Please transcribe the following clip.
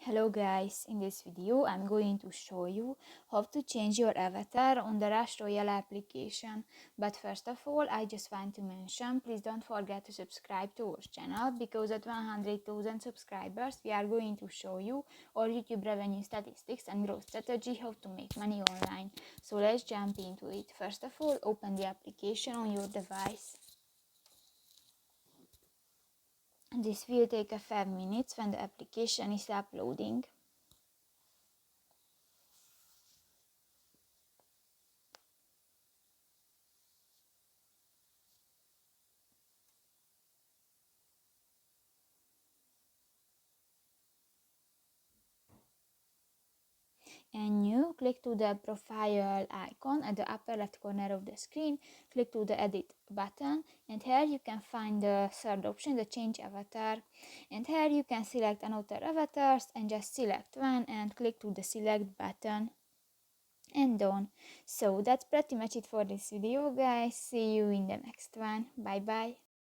Hello guys, in this video I'm going to show you how to change your avatar on the Rush Royale application. But first of all, I just want to mention, please don't forget to subscribe to our channel, because at 100,000 subscribers we are going to show you our YouTube revenue statistics and growth strategy, how to make money online. So let's jump into it. First of all, open the application on your device. This will take a 5 minutes when the application is uploading. And you click to the profile icon at the upper left corner of the screen, click to the edit button, and here you can find the third option, the change avatar, and here you can select another avatars and just select one and click to the select button and done. So that's pretty much it for this video guys. See you in the next one. Bye bye.